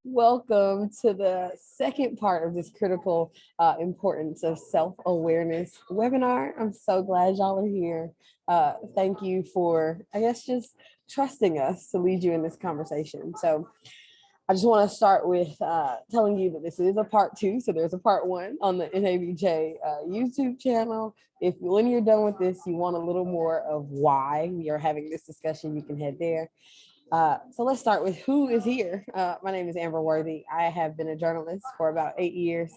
Welcome to the second part of this critical importance of self-awareness webinar. I'm so glad y'all are here. Thank you for, just trusting us to lead you in this conversation. So I just want to start with telling you that this is a part two. So there's a part one on the NABJ YouTube channel. If when you're done with this, you want a little more of why we are having this discussion, you can head there. So let's start with who is here. My name is Amber Worthy. I have been a journalist for about 8 years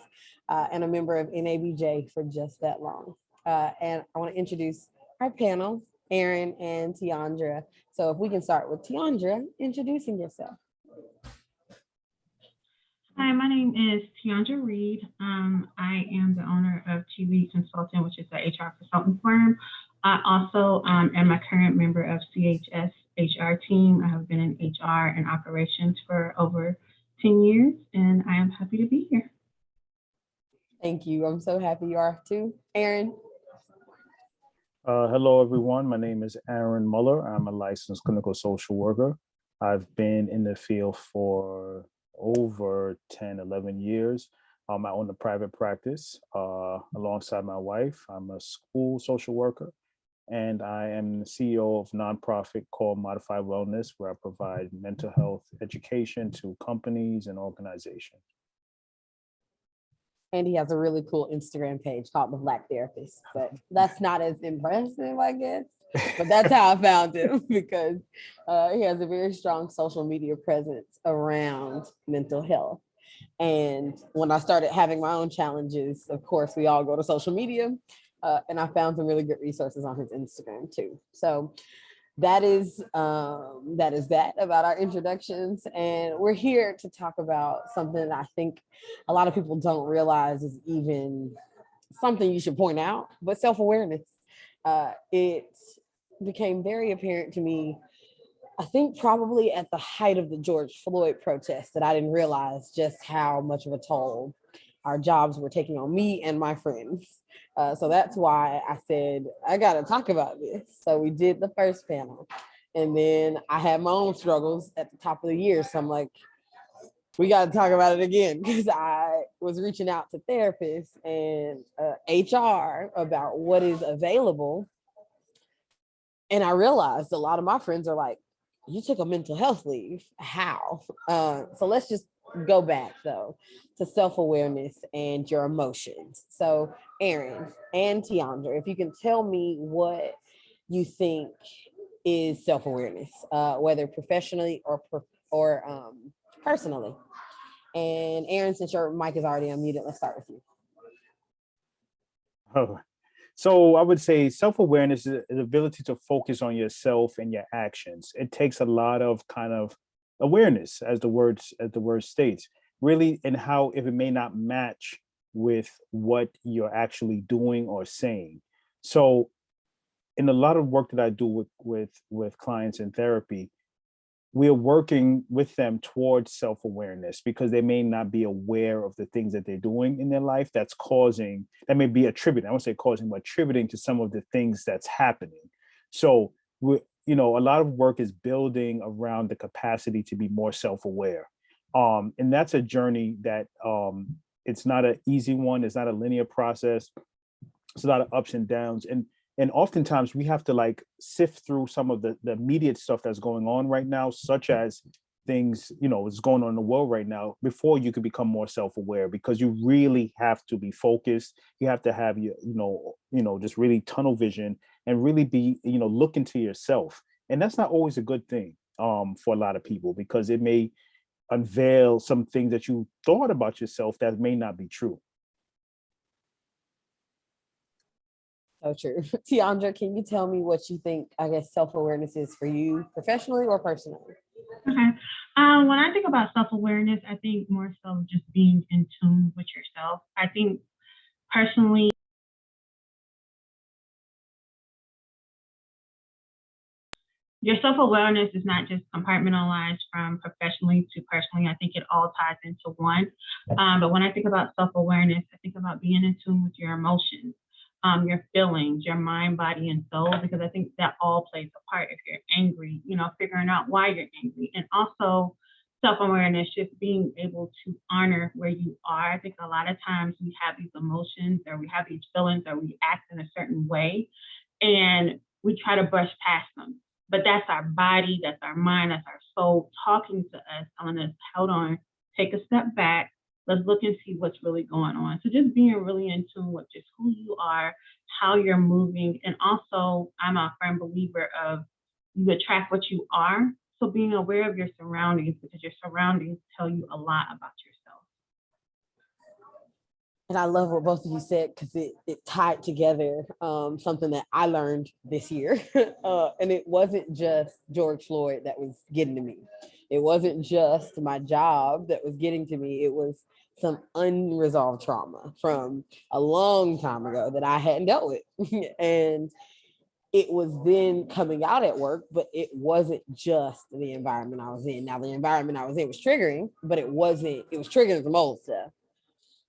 and a member of NABJ for just that long. And I want to introduce our panel, Aaron and Tiandra. So if we can start with Tiandra, introducing yourself. Hi, my name is Tiandra Reed. I am the owner of TV Consulting, which is an HR consulting firm. I also am a current member of CHS HR team. I have been in HR and operations for over 10 years, and I am happy to be here. Thank you. I'm so happy you are too. Aaron. Hello, everyone. My name is Aaron Muller. I'm a licensed clinical social worker. I've been in the field for over 10, 11 years. I own a private practice alongside my wife. I'm a school social worker, and I am the CEO of a nonprofit called Modified Wellness, where I provide mental health education to companies and organizations. And he has a really cool Instagram page called The Black Therapist, but that's not as impressive, I guess. But that's how I found him, because he has a very strong social media presence around mental health. And when I started having my own challenges, of course, we all go to social media. And I found some really good resources on his Instagram too. So that is that about our introductions. And we're here to talk about something that I think a lot of people don't realize is even something you should point out, but self-awareness. It became very apparent to me, I think probably at the height of the George Floyd protest, that I didn't realize just how much of a toll our jobs were taking on me and my friends. So that's why I said, I got to talk about this. So we did the first panel. And then I had my own struggles at the top of the year. So I'm like, we got to talk about it again, because I was reaching out to therapists and HR about what is available. And I realized a lot of my friends are like, you took a mental health leave. How? So let's just go back though to self-awareness and your emotions. So Aaron and Tiandra, if you can tell me what you think is self-awareness, whether professionally or personally. And Aaron, since your mic is already unmuted, let's start with you. Oh, so I would say self-awareness is the ability to focus on yourself and your actions. It takes a lot of kind of awareness, as the word states, really, and how if it may not match with what you're actually doing or saying. So in a lot of work that I do with clients in therapy, we're working with them towards self-awareness, because they may not be aware of the things that they're doing in their life that may be attributing, I won't say causing, but attributing to some of the things that's happening. So a lot of work is building around the capacity to be more self-aware. And that's a journey that it's not an easy one. It's not a linear process. It's a lot of ups and downs. And oftentimes we have to sift through some of the immediate stuff that's going on right now, such as things, is going on in the world right now, before you could become more self-aware, because you really have to be focused. You have to have just really tunnel vision and really be, look into yourself. And that's not always a good thing for a lot of people, because it may unveil some things that you thought about yourself that may not be true. So true. Tiandra, can you tell me what you think, self-awareness is for you, professionally or personally? Okay. When I think about self-awareness, I think more so just being in tune with yourself. I think personally, your self-awareness is not just compartmentalized from professionally to personally. I think it all ties into one. But when I think about self-awareness, I think about being in tune with your emotions, your feelings, your mind, body, and soul, because I think that all plays a part. If you're angry, figuring out why you're angry, and also self-awareness, just being able to honor where you are. I think a lot of times we have these emotions or we have these feelings or we act in a certain way and we try to brush past them. But that's our body, that's our mind, that's our soul talking to us, telling us, hold on, take a step back, let's look and see what's really going on. So just being really in tune with just who you are, how you're moving. And also, I'm a firm believer of you attract what you are. So being aware of your surroundings, because your surroundings tell you a lot about yourself. And I love what both of you said because it tied together something that I learned this year. And it wasn't just George Floyd that was getting to me. It wasn't just my job that was getting to me. It was some unresolved trauma from a long time ago that I hadn't dealt with. And it was then coming out at work, but it wasn't just the environment I was in. Now, the environment I was in was triggering, but it was triggering some old stuff.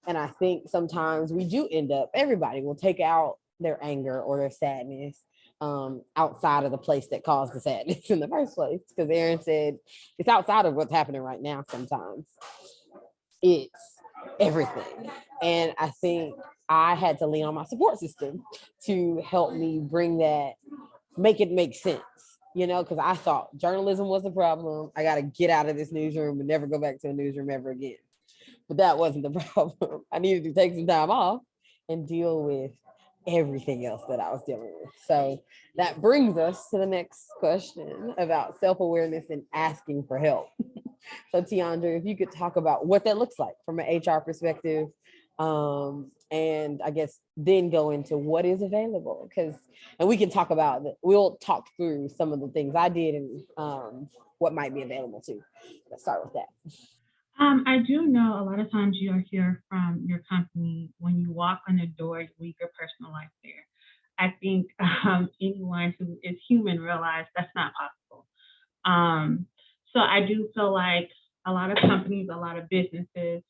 And I think sometimes we do end up, everybody will take out their anger or their sadness outside of the place that caused the sadness in the first place. Because Aaron said it's outside of what's happening right now sometimes. It's everything. And I think I had to lean on my support system to help me bring that, make it make sense, because I thought journalism was the problem. I got to get out of this newsroom and never go back to a newsroom ever again. But that wasn't the problem. I needed to take some time off and deal with everything else that I was dealing with. So that brings us to the next question about self-awareness and asking for help. So Tiandra, if you could talk about what that looks like from an HR perspective, and I guess then go into what is available, and we can talk about we'll talk through some of the things I did and what might be available too. Let's start with that. I do know a lot of times you'll hear from your company when you walk on the door, you leave your personal life there. I think anyone who is human realize that's not possible. So I do feel like a lot of companies, a lot of businesses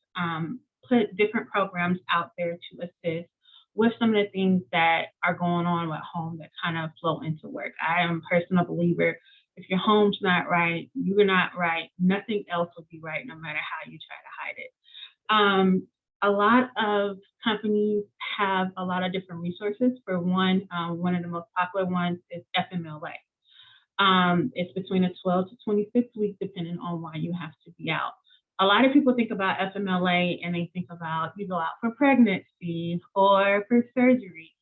put different programs out there to assist with some of the things that are going on at home that kind of flow into work. I am a personal believer. If your home's not right, you're not right, nothing else will be right, no matter how you try to hide it. A lot of companies have a lot of different resources. For one of the most popular ones is FMLA. It's between the 12 to 26 weeks, depending on why you have to be out. A lot of people think about FMLA and they think about you go out for pregnancy or for surgery.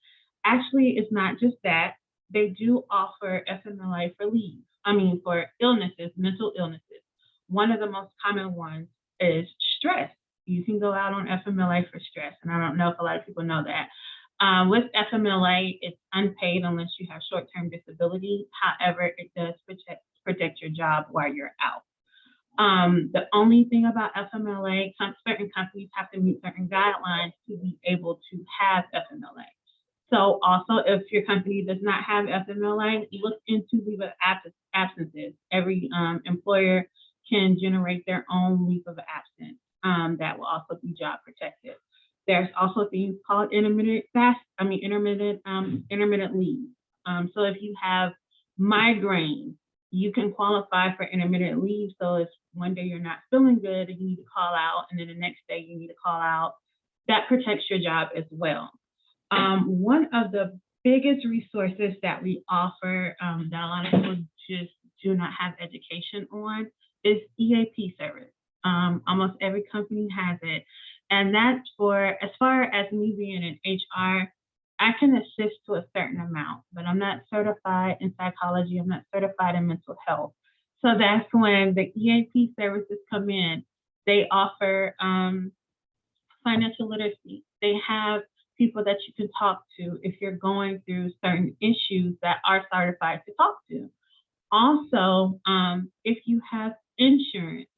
Actually, it's not just that. They do offer FMLA for illnesses, mental illnesses. One of the most common ones is stress. You can go out on FMLA for stress, and I don't know if a lot of people know that. With FMLA, it's unpaid unless you have short-term disability. However, it does protect your job while you're out. The only thing about FMLA, certain companies have to meet certain guidelines to be able to have FMLA. So also, if your company does not have FMLA, look into leave of absences. Every employer can generate their own leave of absence that will also be job protected. There's also things called intermittent leave. So if you have migraine, you can qualify for intermittent leave. So if one day you're not feeling good and you need to call out, and then the next day you need to call out, that protects your job as well. One of the biggest resources that we offer that a lot of people just do not have education on is EAP service. Almost every company has it. And that's as far as me being in HR, I can assist to a certain amount, but I'm not certified in psychology. I'm not certified in mental health. So that's when the EAP services come in. They offer financial literacy. They have people that you can talk to if you're going through certain issues that are certified to talk to. Also, if you have insurance,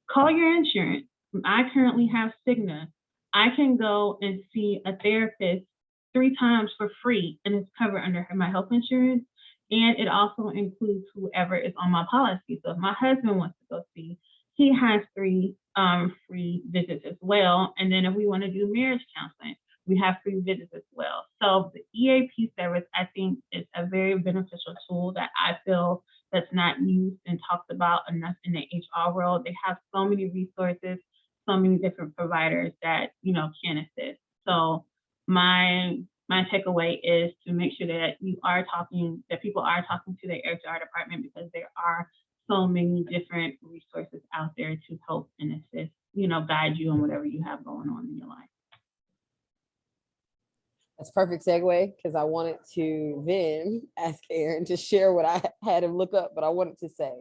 call your insurance. I currently have Cigna. I can go and see a therapist 3 times for free, and it's covered under my health insurance. And it also includes whoever is on my policy. So if my husband wants to go see, he has 3 free visits as well. And then if we want to do marriage counseling, we have free visits as well. So the EAP service, I think, is a very beneficial tool that I feel that's not used and talked about enough in the HR world. They have so many resources, so many different providers that, can assist. So my takeaway is to make sure that people are talking to their HR department, because there are so many different resources out there to help and assist, guide you on whatever you have going on in your life. That's a perfect segue, because I wanted to then ask Aaron to share what I had him look up, but I wanted to say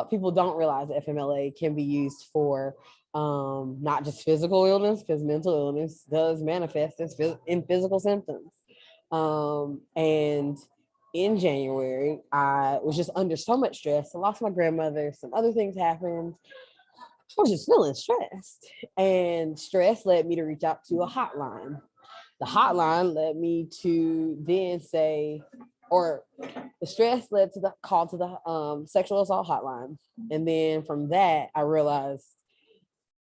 people don't realize FMLA can be used for not just physical illness, because mental illness does manifest in physical symptoms. And in January, I was just under so much stress. I lost my grandmother, some other things happened. I was just feeling stressed, and stress led me to reach out to a hotline. The hotline led me to then say, or the stress led to the call to the sexual assault hotline. And then from that, I realized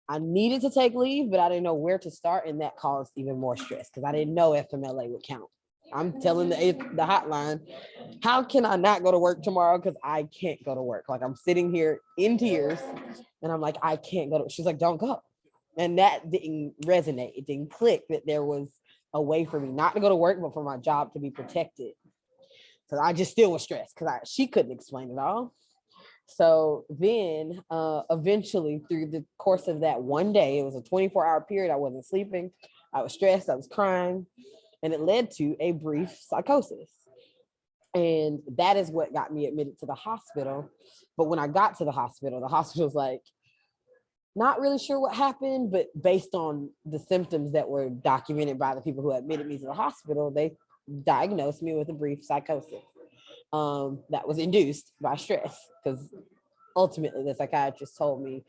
I needed to take leave, but I didn't know where to start. And that caused even more stress, because I didn't know FMLA would count. I'm telling the hotline, how can I not go to work tomorrow? Because I can't go to work. Like, I'm sitting here in tears and I'm like, I can't go. She's like, don't go. And that didn't resonate. It didn't click that there was a way for me not to go to work, but for my job to be protected. So I just still was stressed because she couldn't explain it all. So then eventually, through the course of that one day, it was a 24-hour period. I wasn't sleeping. I was stressed. I was crying. And it led to a brief psychosis. And that is what got me admitted to the hospital. But when I got to the hospital was like, not really sure what happened, but based on the symptoms that were documented by the people who admitted me to the hospital, they diagnosed me with a brief psychosis that was induced by stress. Because ultimately, the psychiatrist told me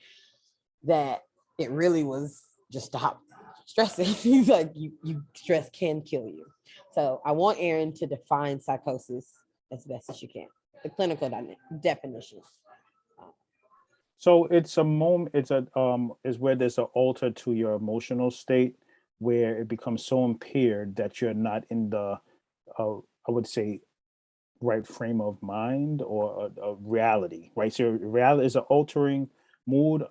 that it really was just stop stressing. He's like, you stress can kill you. So I want Aaron to define psychosis as best as you can, the clinical definition. So it's a moment, is where there's an alter to your emotional state, where it becomes so impaired that you're not in the, I would say, right frame of mind or a reality, right? So reality is an altering mood,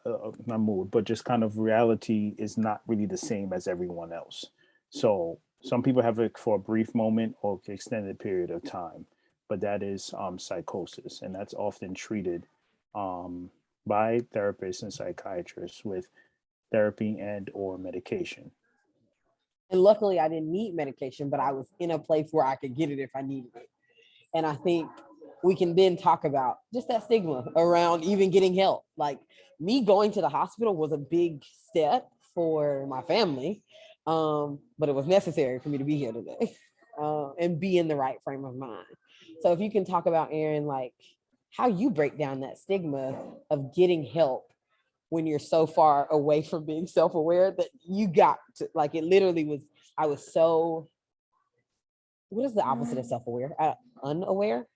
not mood, but just kind of reality is not really the same as everyone else. So some people have it for a brief moment or extended period of time, but that is psychosis, and that's often treated by therapists and psychiatrists with therapy and or medication. And luckily, I didn't need medication, but I was in a place where I could get it if I needed it. And I think we can then talk about just that stigma around even getting help. Like, me going to the hospital was a big step for my family, but it was necessary for me to be here today and be in the right frame of mind. So if you can talk about, Aaron, like how you break down that stigma of getting help when you're so far away from being self-aware that you got to, like, it literally was, I was so, what is the opposite of self-aware? Unaware?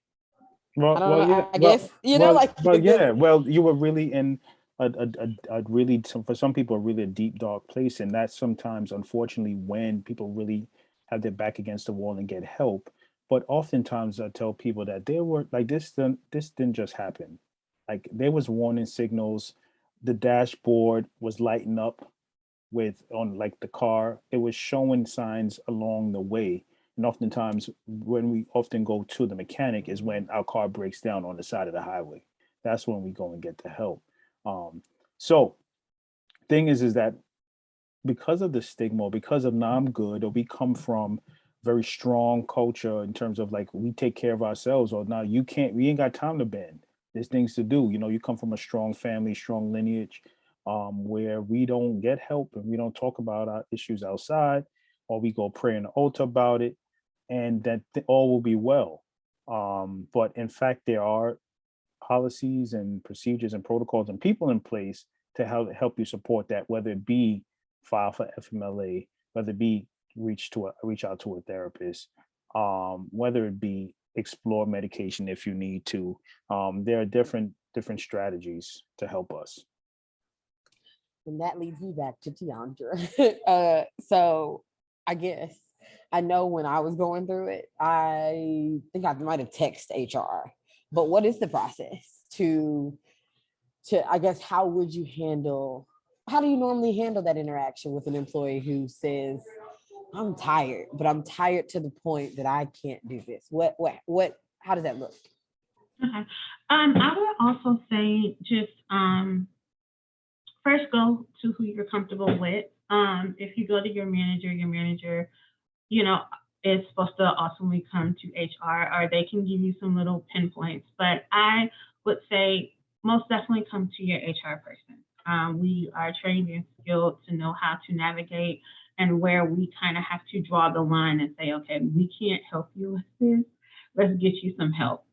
Well, I don't know. yeah, I guess, well, you were really in a really, for some people, a really deep, dark place. And that's sometimes, unfortunately, when people really have their back against the wall and get help. But oftentimes I tell people that there were like, this didn't just happen. Like, there was warning signals. The dashboard was lighting up on like the car. It was showing signs along the way. And oftentimes when we often go to the mechanic is when our car breaks down on the side of the highway. That's when we go and get the help. So thing is that because of the stigma, because of I'm good, or we come from very strong culture in terms of like, we take care of ourselves, or now we ain't got time to bend. There's things to do. You come from a strong family, strong lineage, where we don't get help and we don't talk about our issues outside, or we go pray in the altar about it, and that all will be well. But in fact, there are policies and procedures and protocols and people in place to help you support that, whether it be file for FMLA, whether it be reach out to a therapist, whether it be explore medication if you need to. There are different strategies to help us. And that leads me back to Tiandra. So I guess I know when I was going through it, I think I might have texted HR but what is the process to I guess, how do you normally handle that interaction with an employee who says, I'm tired, but I'm tired to the point that I can't do this? How does that look? Okay. I would also say just first go to who you're comfortable with. If you go to your manager, you know, is supposed to ultimately come to HR, or they can give you some little pinpoints. But I would say most definitely come to your HR person. We are trained and skilled to know how to navigate and where we kind of have to draw the line and say, okay, we can't help you with this. Let's get you some help.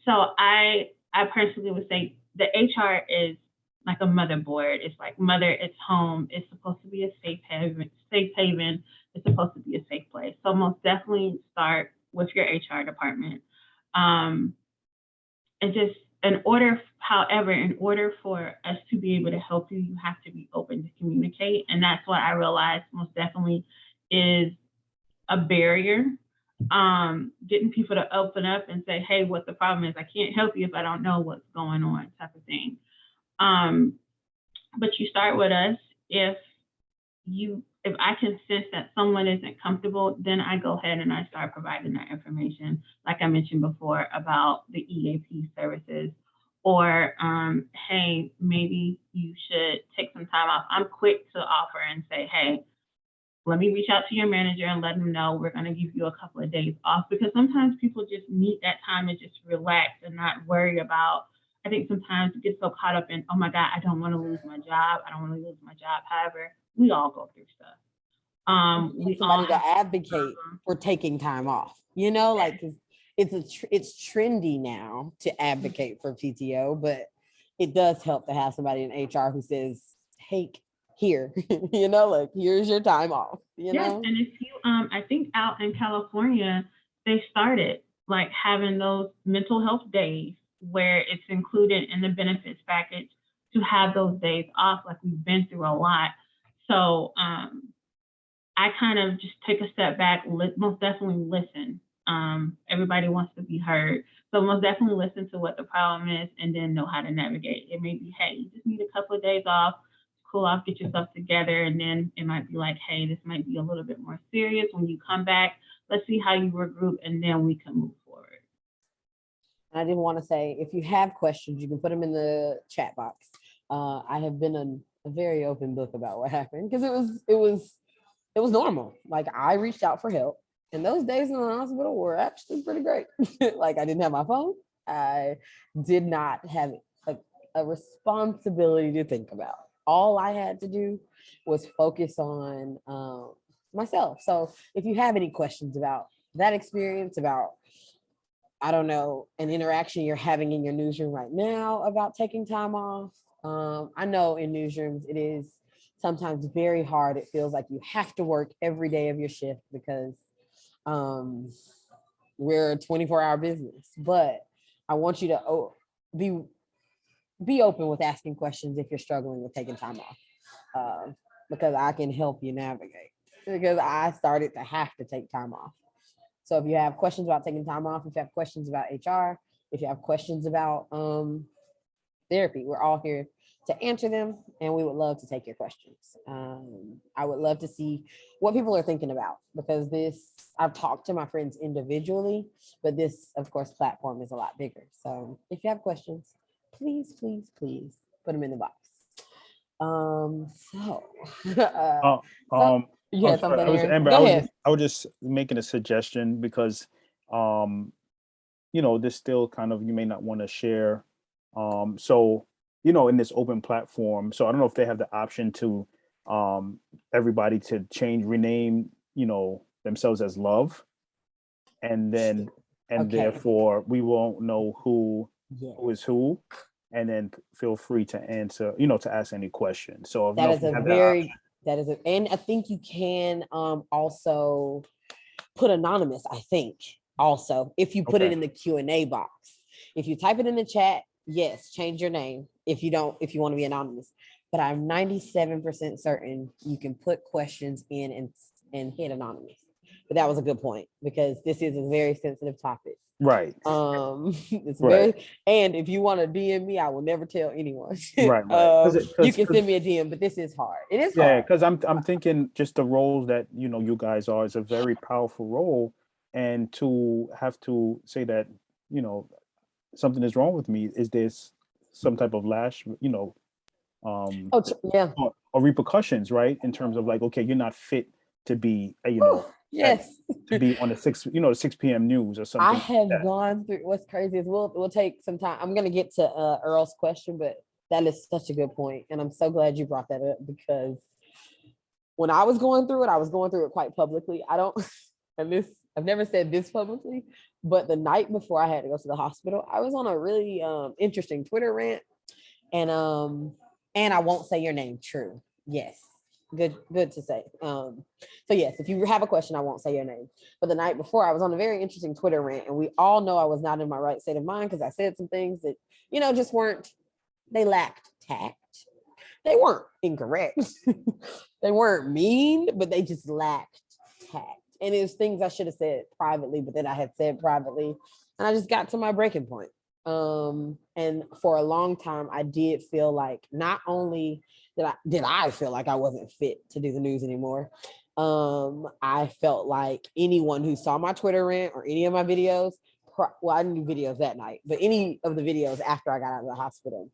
So I personally would say the HR is like a motherboard. It's like mother, it's home. It's supposed to be a safe haven. It's supposed to be a safe place. So most definitely start with your HR department. And just in order for us to be able to help you, you have to be open to communicate. And that's what I realized most definitely is a barrier. Getting people to open up and say, hey, what the problem is, I can't help you if I don't know what's going on, type of thing. But you start with us. If I can sense that someone isn't comfortable, then I go ahead and I start providing that information, like I mentioned before about the EAP services, or hey, maybe you should take some time off. I'm quick to offer and say, hey, let me reach out to your manager and let them know we're going to give you a couple of days off, because sometimes people just need that time to just relax and not worry about. I think sometimes you get so caught up in, oh my God, I don't want to lose my job. However, we all go through stuff. We Somebody all to advocate for taking time off, like it's trendy now to advocate for PTO, but it does help to have somebody in HR who says, take here, like here's your time off, Yes, and if you I think out in California, they started like having those mental health days where it's included in the benefits package to have those days off. Like, we've been through a lot. So I kind of just take a step back, most definitely listen. Everybody wants to be heard. So most definitely listen to what the problem is and then know how to navigate. It may be, hey, you just need a couple of days off, cool off, get yourself together. And then it might be like, hey, this might be a little bit more serious. When you come back, let's see how you regroup, and then we can move forward. I didn't want to say, if you have questions, you can put them in the chat box. I have been a very open book about what happened, because it was normal. Like, I reached out for help, and those days in the hospital were actually pretty great. Like, I didn't have my phone. I did not have a responsibility to think about. All I had to do was focus on myself. So if you have any questions about that experience, about, I don't know, an interaction you're having in your newsroom right now about taking time off. I know in newsrooms, it is sometimes very hard. It feels like you have to work every day of your shift because we're a 24-hour business. But I want you to be open with asking questions if you're struggling with taking time off, because I can help you navigate, because I started to have to take time off. So if you have questions about taking time off, if you have questions about HR, if you have questions about therapy, we're all here to answer them, and we would love to take your questions. I would love to see what people are thinking about, because I've talked to my friends individually, but this, of course, platform is a lot bigger. So if you have questions, please put them in the box. You had something there? Amber, Go ahead. I was just making a suggestion, because this still kind of, you may not want to share. So, in this open platform, so I don't know if they have the option to everybody to rename, themselves as Love. And then, therefore we won't know who is who. And then feel free to answer, to ask any questions. So and I think you can also put anonymous, I think, also, if you put it in the Q&A box. If you type it in the chat, yes, change your name if you want to be anonymous. But I'm 97% certain you can put questions in and hit anonymous. but that was a good point because this is a very sensitive topic. Right. It's Right. very, and if you want to DM me, I will never tell anyone. Right. Right. You can send me a DM, but this is hard. It is Yeah, hard. because I'm thinking just the roles that you guys are is a very powerful role, and to have to say that you know something is wrong with me, is this some type of lash, um, Oh, yeah. or repercussions, right? In terms of like, okay, you're not fit to be, Whew, at, yes. to be on the 6 p.m. news or I something like have that. gone through what's crazy is we'll take some time. I'm gonna get to Earl's question, but that is such a good point, and I'm so glad you brought that up because when I was going through it, I was going through it quite publicly. I don't, and this I've never said this publicly, but the night before I had to go to the hospital, I was on a really interesting Twitter rant, and I won't say your name. True, yes, good to say. So yes, if you have a question, I won't say your name. But the night before, I was on a very interesting Twitter rant, and we all know I was not in my right state of mind because I said some things that just weren't. They lacked tact. They weren't incorrect. They weren't mean, but they just lacked tact. And it was things I should have said privately, but then I had said privately, and I just got to my breaking point. And for a long time, I did feel like not only did I feel like I wasn't fit to do the news anymore. I felt like anyone who saw my Twitter rant or any of my videos, well, I didn't do videos that night, but any of the videos after I got out of the hospital,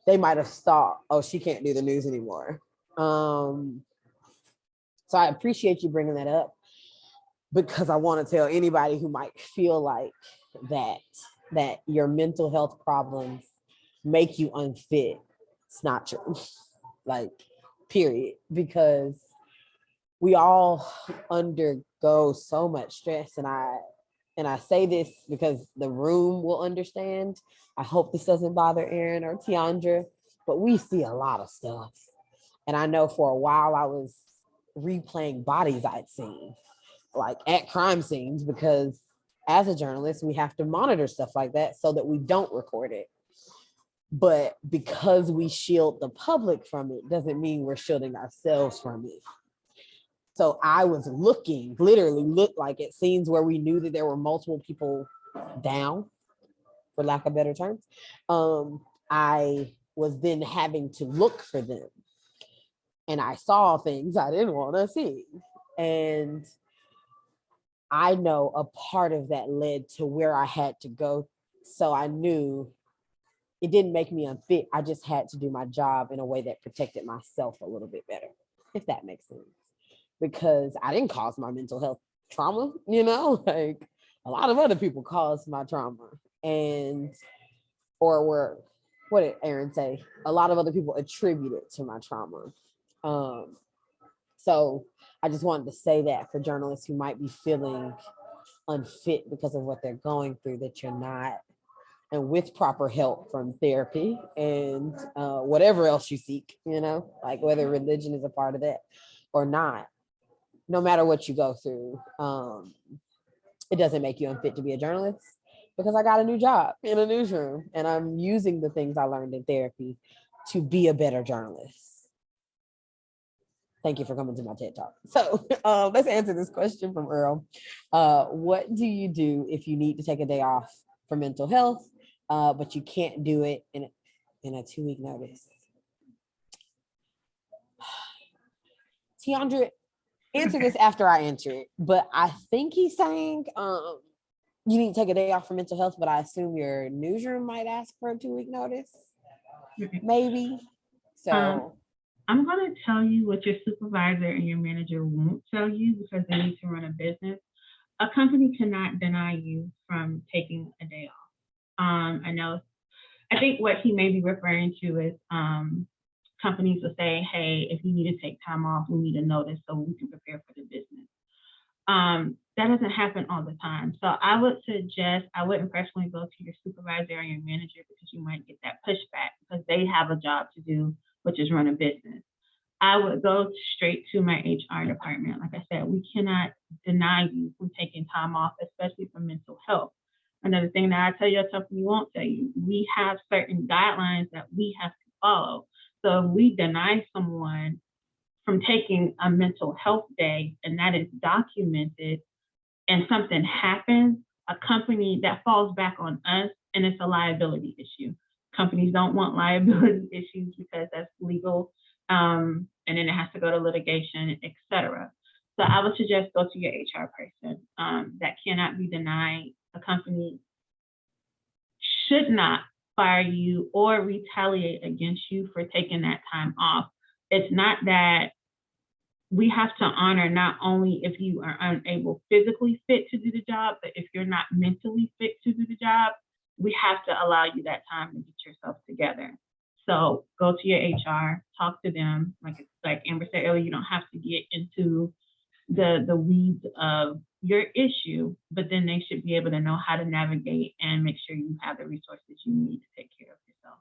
they might have thought, oh, she can't do the news anymore. So I appreciate you bringing that up because I want to tell anybody who might feel like that your mental health problems make you unfit. It's not true. Like, period. Because we all undergo so much stress, and I say this because the room will understand. I hope this doesn't bother Aaron or Tiandra, but we see a lot of stuff. And I know for a while I was replaying bodies I'd seen, like at crime scenes, because as a journalist, we have to monitor stuff like that so that we don't record it. But because we shield the public from it, doesn't mean we're shielding ourselves from it. So I was literally looked like at scenes where we knew that there were multiple people down, for lack of better terms. I was then having to look for them. And I saw things I didn't want to see. And I know a part of that led to where I had to go. So I knew it didn't make me unfit. I just had to do my job in a way that protected myself a little bit better, if that makes sense. Because I didn't cause my mental health trauma, like a lot of other people caused my trauma. What did Aaron say? A lot of other people attribute it to my trauma. So I just wanted to say that for journalists who might be feeling unfit because of what they're going through, that you're not, and with proper help from therapy and whatever else you seek, like whether religion is a part of that or not, no matter what you go through, it doesn't make you unfit to be a journalist, because I got a new job in a newsroom and I'm using the things I learned in therapy to be a better journalist. Thank you for coming to my TED Talk. So let's answer this question from Earl. What do you do if you need to take a day off for mental health, but you can't do it in a 2-week notice? Tiandra, answer this after I answer it, but I think he's saying you need to take a day off for mental health, but I assume your newsroom might ask for a 2-week notice, maybe. So I'm going to tell you what your supervisor and your manager won't tell you because they need to run a business. A company cannot deny you from taking a day off. I think what he may be referring to is companies will say, hey, if you need to take time off, we need a notice so we can prepare for the business. That doesn't happen all the time. So I would suggest, I wouldn't personally go to your supervisor or your manager because you might get that pushback because they have a job to do, which is run a business. I would go straight to my HR department. Like I said, we cannot deny you from taking time off, especially for mental health. Another thing that I tell your company won't tell you, we have certain guidelines that we have to follow. So if we deny someone from taking a mental health day and that is documented, and something happens, a company that falls back on us, and it's a liability issue. Companies don't want liability issues because that's legal, and then it has to go to litigation, etc. So I would suggest go to your HR person. That cannot be denied. A company should not fire you or retaliate against you for taking that time off. It's not that we have to honor not only if you are unable physically fit to do the job, but if you're not mentally fit to do the job, we have to allow you that time to get yourself together. So go to your HR, talk to them. Like Amber said earlier, you don't have to get into the weeds of your issue, but then they should be able to know how to navigate and make sure you have the resources you need to take care of yourself.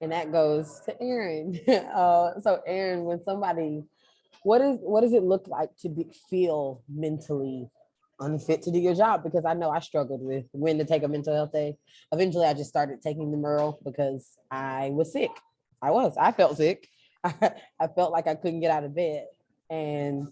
And that goes to Erin. So Erin, when somebody, what does it look like to feel mentally unfit to do your job? Because I know I struggled with when to take a mental health day. Eventually, I just started taking the Merle because I was sick. I felt sick. I felt like I couldn't get out of bed, and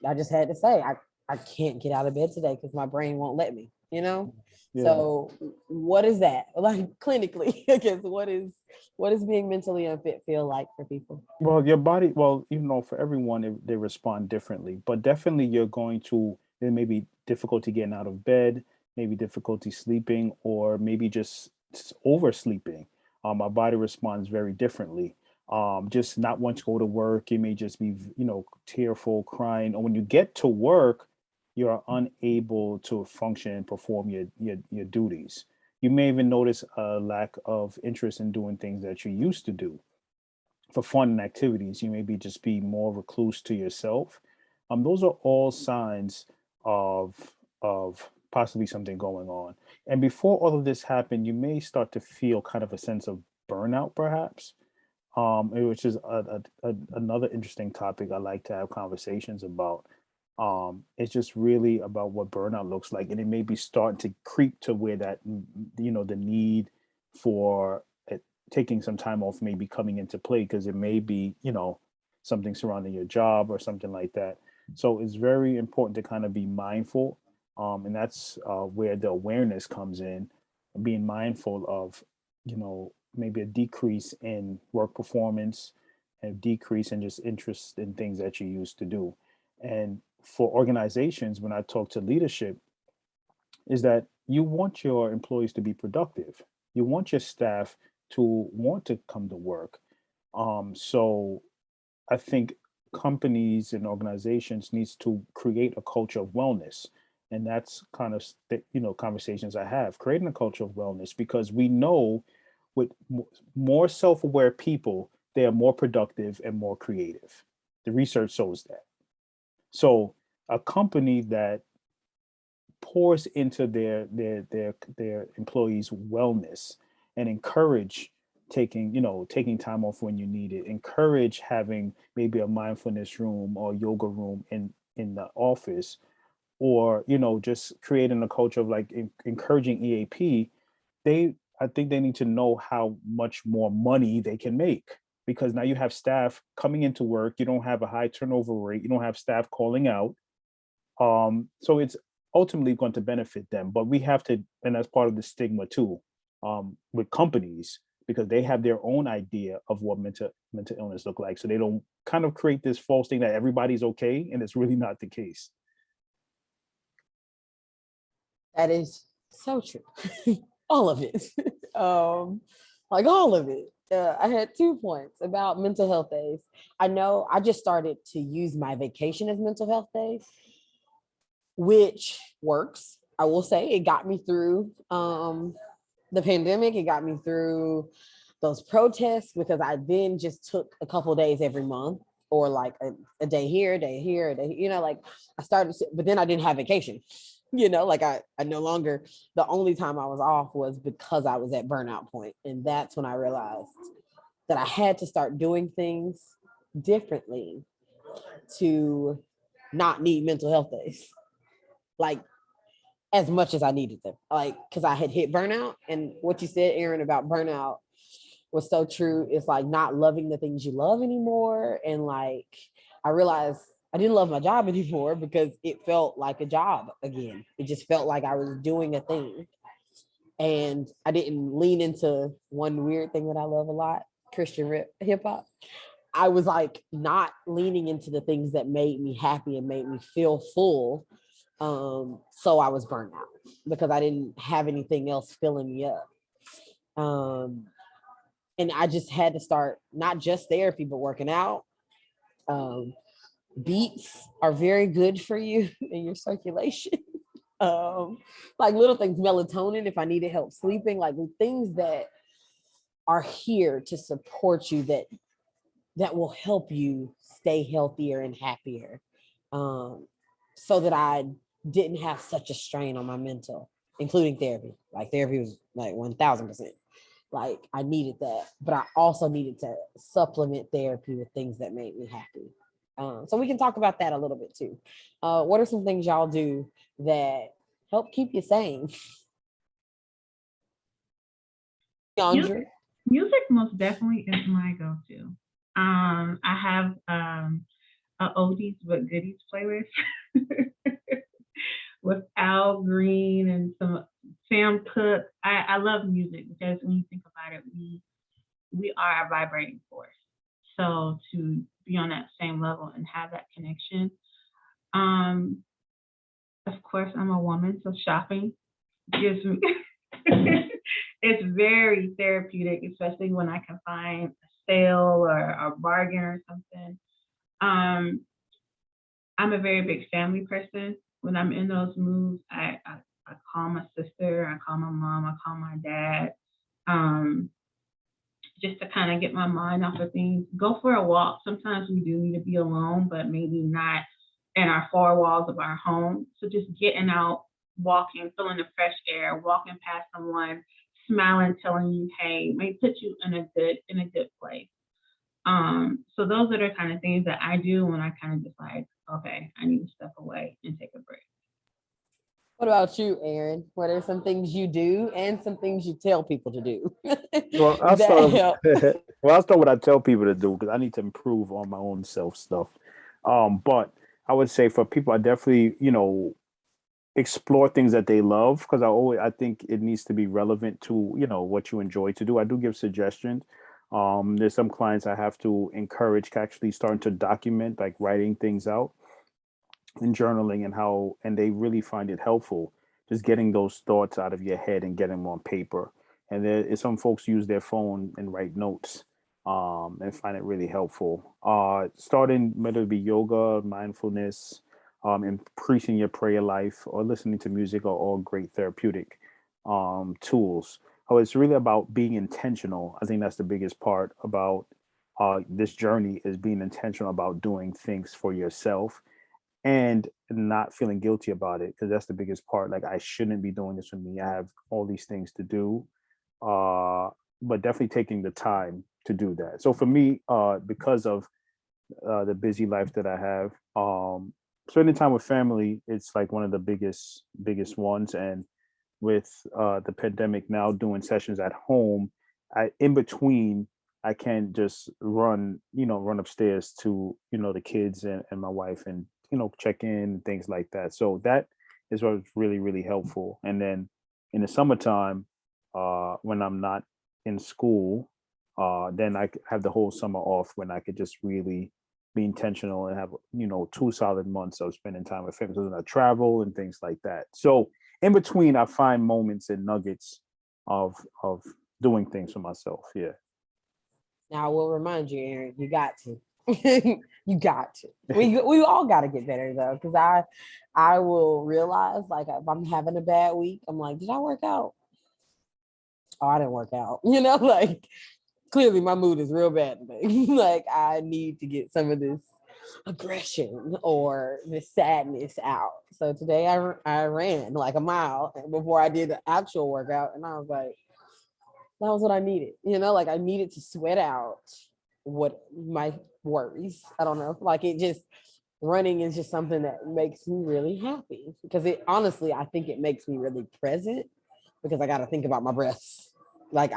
I just had to say, I can't get out of bed today because my brain won't let me, you know? Yeah. So what is that? Like clinically, I guess, what does being mentally unfit feel like for people? Well, your body, well, for everyone, they respond differently, but definitely there may be difficulty getting out of bed, maybe difficulty sleeping, or maybe just oversleeping. Our body responds very differently. Just not want to go to work. You may just be, tearful, crying, or when you get to work, you are unable to function and perform your duties. You may even notice a lack of interest in doing things that you used to do for fun and activities. You may be more recluse to yourself. Those are all signs of possibly something going on. And before all of this happened, you may start to feel kind of a sense of burnout, perhaps, which is another interesting topic I like to have conversations about. It's just really about what burnout looks like, and it may be starting to creep to where that the need for taking some time off may be coming into play, because it may be something surrounding your job or something like that. So it's very important to kind of be mindful, and that's where the awareness comes in, being mindful of maybe a decrease in work performance, and a decrease in just interest in things that you used to do. And for organizations, when I talk to leadership, is that you want your employees to be productive. You want your staff to want to come to work. So I think companies and organizations needs to create a culture of wellness. And that's kind of, conversations I have, creating a culture of wellness, because we know with more self-aware people, they are more productive and more creative. The research shows that. So a company that pours into their employees' wellness and encourage taking time off when you need it, encourage having maybe a mindfulness room or yoga room in the office, or just creating a culture of like encouraging EAP. I think they need to know how much more money they can make, because now you have staff coming into work, you don't have a high turnover rate, you don't have staff calling out. So it's ultimately going to benefit them, but we have to, and that's part of the stigma too, with companies, because they have their own idea of what mental illness look like. So they don't kind of create this false thing that everybody's okay, and it's really not the case. That is so true. All of it. Like all of it. I had 2 points about mental health days. I know I just started to use my vacation as mental health days, which works. I will say it got me through the pandemic. It got me through those protests, because I then just took a couple of days every month, or like a day here, a day here, a day, like I started, but then I didn't have vacation. Like I no longer, the only time I was off was because I was at burnout point. And that's when I realized that I had to start doing things differently to not need mental health days, like as much as I needed them, like, because I had hit burnout. And what you said, Erin, about burnout was so true. It's like not loving the things you love anymore. And like, I realized I didn't love my job anymore because it felt like a job again. It just felt like I was doing a thing. And I didn't lean into one weird thing that I love a lot, Christian hip hop. I was like not leaning into the things that made me happy and made me feel full. So I was burnt out because I didn't have anything else filling me up. Um, and I just had to start not just therapy, but working out. Um, Beets are very good for you in your circulation. Like little things, melatonin, if I needed help sleeping, like things that are here to support you that will help you stay healthier and happier. So that I didn't have such a strain on my mental, including therapy. Like therapy was like 1000%. Like I needed that, but I also needed to supplement therapy with things that made me happy. So we can talk about that a little bit too. What are some things y'all do that help keep you sane? Music, music most definitely is my go-to. I have a oldies but goodies playlist with Al Green and some Sam Cooke. I love music because when you think about it, we are a vibrating force. So to be on that same level and have that connection. Of course, I'm a woman, so shopping gives me it's very therapeutic, especially when I can find a sale or a bargain or something. I'm a very big family person. When I'm in those moods, I call my sister, I call my mom, I call my dad, just to kind of get my mind off of things. Go for a walk. Sometimes we do need to be alone, but maybe not in our four walls of our home. So just getting out, walking, feeling the fresh air, walking past someone, smiling, telling you, hey, may put you in a good place. So those are the kind of things that I do when I kind of just like, okay, I need to step away and take a break. What about you, Aaron? What are some things you do and some things you tell people to do? Well, I'll that start. help? Well, I'll start what I tell people to do because I need to improve on my own self stuff. But I would say for people, I definitely, explore things that they love because I think it needs to be relevant to what you enjoy to do. I do give suggestions. There's some clients I have to encourage actually starting to document, like writing things out and journaling and they really find it helpful just getting those thoughts out of your head and getting them on paper. And some folks use their phone and write notes and find it really helpful. Starting whether it be yoga, mindfulness, increasing your prayer life, or listening to music are all great therapeutic tools. Oh, it's really about being intentional. I think that's the biggest part about this journey is being intentional about doing things for yourself and not feeling guilty about it because that's the biggest part. Like I shouldn't be doing this for me. I have all these things to do, but definitely taking the time to do that. So for me, because of the busy life that I have, spending time with family, it's like one of the biggest ones. And with the pandemic now doing sessions at home, in between I can just run upstairs to the kids and my wife and check in and things like that. So that is what's really really helpful. And then in the summertime, when I'm not in school, then I have the whole summer off when I could just really be intentional and have 2 solid months of spending time with family. So then I travel and things like that. So in between, I find moments and nuggets of doing things for myself. Yeah. Now I will remind you, Aaron, you got to. You got to. We all got to get better though, because I will realize like if I'm having a bad week, I'm like, did I work out? Oh, I didn't work out. Like clearly my mood is real bad today. Like I need to get some of this aggression or this sadness out. So today I ran like a mile before I did the actual workout, and I was like, that was what I needed. Like I needed to sweat out what my worries. I don't know. Like it just running is just something that makes me really happy because it honestly, I think it makes me really present because I got to think about my breaths. Like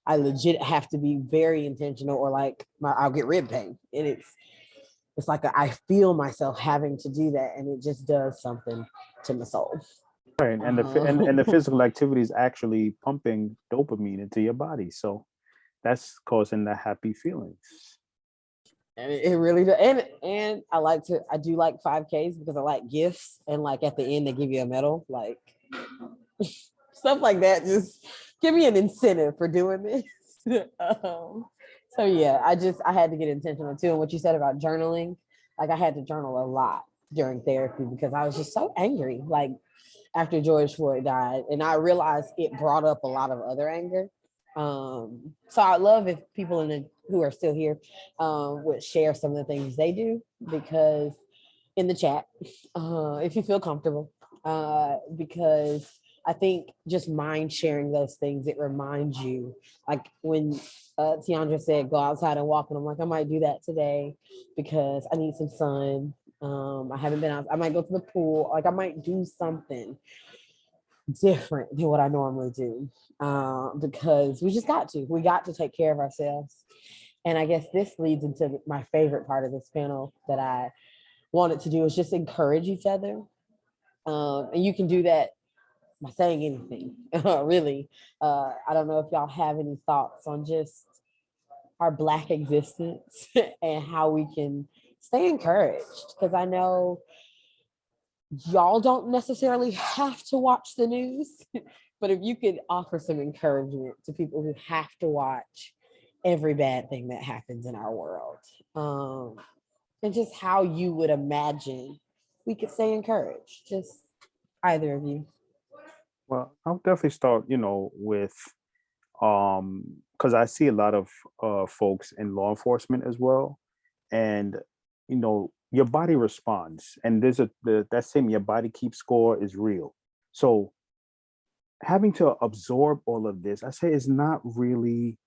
I legit have to be very intentional or like I'll get rib pain. And it's like I feel myself having to do that, and it just does something to my soul. Right, and the physical activity is actually pumping dopamine into your body, so that's causing the happy feelings. And it really does. And I do like 5Ks because I like gifts, and like at the end they give you a medal, like stuff like that. Just give me an incentive for doing this. So yeah, I had to get intentional too. And what you said about journaling, like I had to journal a lot during therapy because I was just so angry, like after George Floyd died, and I realized it brought up a lot of other anger. So I'd love if people who are still here would share some of the things they do, because in the chat, if you feel comfortable, because I think just mind sharing those things, it reminds you, like when Tiandra said, go outside and walk, and I'm like, I might do that today because I need some sun. I haven't been out. I might go to the pool. Like I might do something different than what I normally do, because we got to take care of ourselves. And I guess this leads into my favorite part of this panel that I wanted to do, is just encourage each other. And you can do that by saying anything, really. I don't know if y'all have any thoughts on just our Black existence and how we can stay encouraged, because I know y'all don't necessarily have to watch the news, but if you could offer some encouragement to people who have to watch every bad thing that happens in our world, and just how you would imagine we could stay encouraged, just either of you. Well, I'll definitely start, with because I see a lot of folks in law enforcement as well, and your body responds, and there's that same your body keeps score is real. So having to absorb all of this, I say, is not really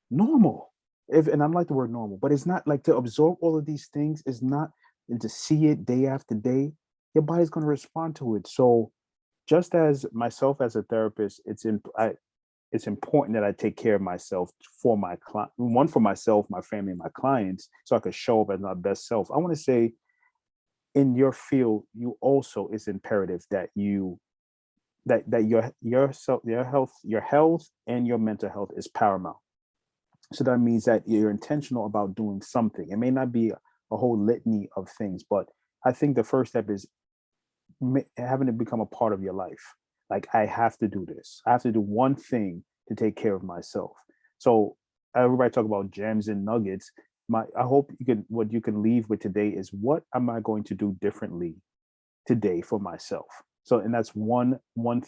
normal. And I like the word normal, but it's not like to absorb all of these things is not, and to see it day after day, your body's going to respond to it. So just as myself as a therapist, it's important that I take care of myself for my client, one for myself, my family, and my clients, so I could show up as my best self. I want to say, in your field, you also, it's imperative that your health and your mental health is paramount. So that means that you're intentional about doing something. It may not be a whole litany of things, but I think the first step is having it become a part of your life. Like, I have to do this. I have to do one thing to take care of myself. So everybody talk about gems and nuggets. I hope what you can leave with today is, what am I going to do differently today for myself? So, and that's one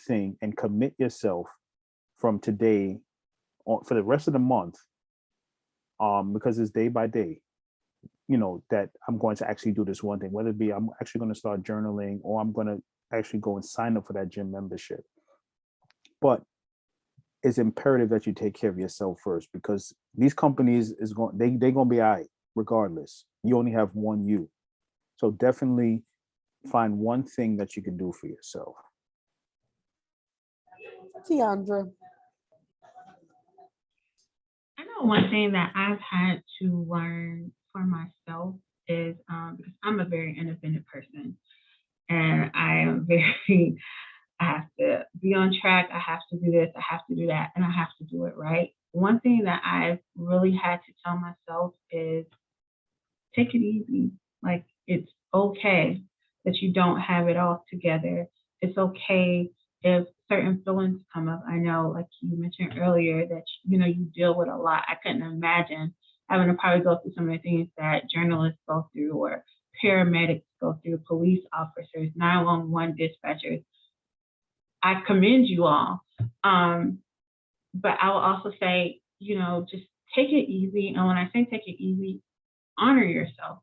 thing, and commit yourself from today on for the rest of the month, because it's day by day, that I'm going to actually do this one thing, whether it be I'm actually going to start journaling, or I'm going to actually go and sign up for that gym membership. But it's imperative that you take care of yourself first, because they're going to be all right regardless. You only have one you. So definitely find one thing that you can do for yourself. Tiandra. I know one thing that I've had to learn for myself is, because I'm a very independent person, and I am very, I have to be on track. I have to do this. I have to do that. And I have to do it right. One thing that I've really had to tell myself is, take it easy. Like, it's okay that you don't have it all together. It's okay if certain feelings come up. I know, like you mentioned earlier, that you deal with a lot. I couldn't imagine having to probably go through some of the things that journalists go through, or paramedics go through, police officers, 911 dispatchers. I commend you all. But I will also say, just take it easy. And when I say take it easy, honor yourself.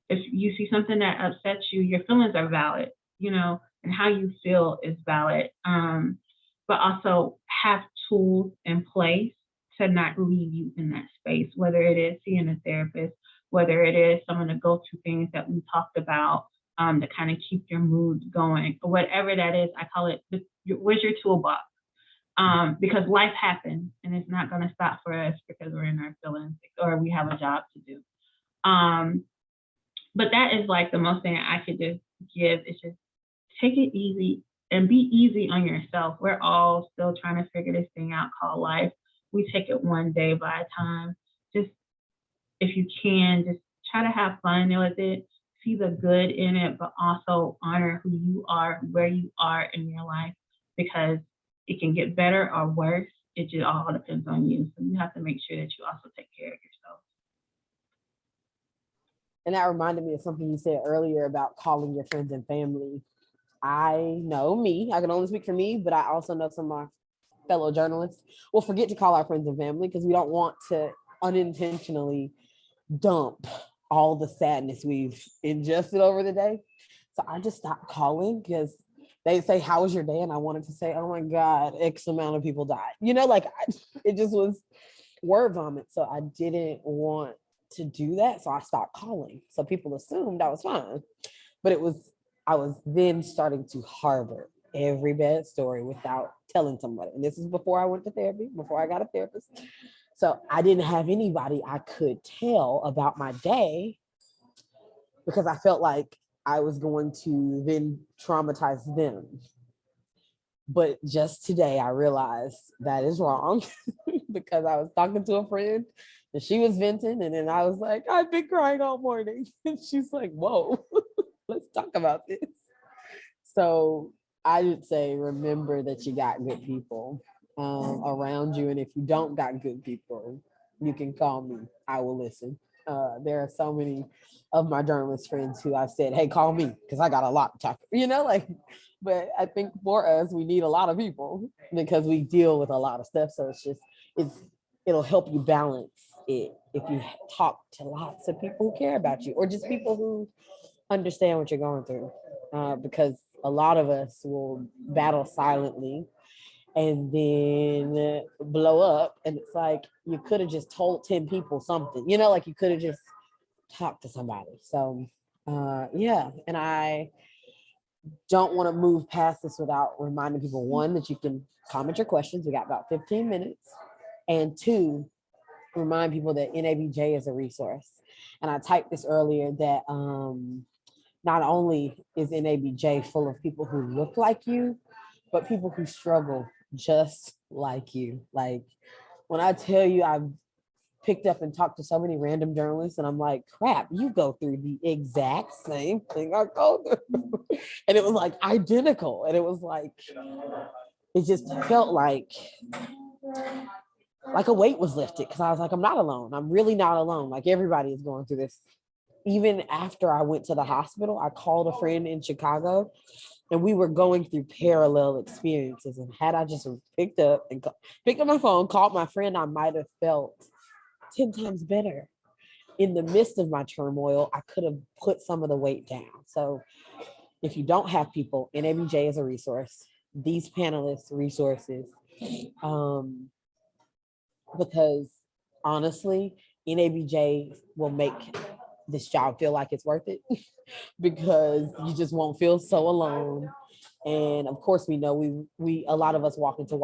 If you see something that upsets you, your feelings are valid, and how you feel is valid. But also have tools in place to not leave you in that space, whether it is seeing a therapist, whether it is someone to go through things that we talked about, to kind of keep your mood going, or whatever that is. I call it, where's your toolbox? Because life happens, and it's not going to stop for us because we're in our feelings or we have a job to do. But that is like the most thing I could just give is just take it easy and be easy on yourself. We're all still trying to figure this thing out called life. We take it one day by a time. Just if you can, just try to have fun with it, see the good in it, but also honor who you are, where you are in your life, because it can get better or worse. It just all depends on you. So you have to make sure that you also take care of yourself. And that reminded me of something you said earlier about calling your friends and family. I know me, I can only speak for me, but I also know some of my fellow journalists will forget to call our friends and family because we don't want to unintentionally dump all the sadness we've ingested over the day. So I just stopped calling because they say, how was your day? And I wanted to say, oh my God, X amount of people died. It just was word vomit. So I didn't want to do that. So I stopped calling. So people assumed I was fine. But I was then starting to harbor every bad story without telling somebody. And this is before I went to therapy, before I got a therapist. So I didn't have anybody I could tell about my day because I felt like I was going to then traumatize them. But just today, I realized that is wrong because I was talking to a friend and she was venting. And then I was like, I've been crying all morning. And she's like, whoa, let's talk about this. So I would say, remember that you got good people around you. And if you don't got good people, you can call me. I will listen. There are so many of my journalist friends who I've said, hey, call me because I got a lot to talk, but I think for us, we need a lot of people because we deal with a lot of stuff. So it'll help you balance it if you talk to lots of people who care about you or just people who understand what you're going through. Because a lot of us will battle silently and then blow up. And it's like, you could have just told 10 people something, you could have just talked to somebody. So yeah. And I don't want to move past this without reminding people, one, that you can comment your questions. We got about 15 minutes. And two, remind people that NABJ is a resource. And I typed this earlier that not only is NABJ full of people who look like you, but people who struggle just like you. Like when I tell you I've picked up and talked to so many random journalists and I'm like, crap, you go through the exact same thing I go through. And it was like identical. And it was like, it just felt like a weight was lifted because I was like, I'm not alone. I'm really not alone. Like everybody is going through this. Even after I went to the hospital, I called a friend in Chicago and we were going through parallel experiences. And had I just picked up my phone, called my friend, I might have felt 10 times better. In the midst of my turmoil, I could have put some of the weight down. So if you don't have people, NABJ is a resource. These panelists, resources. Because honestly, NABJ will make this job feel like it's worth it because you just won't feel so alone. And of course, we know we a lot of us walk into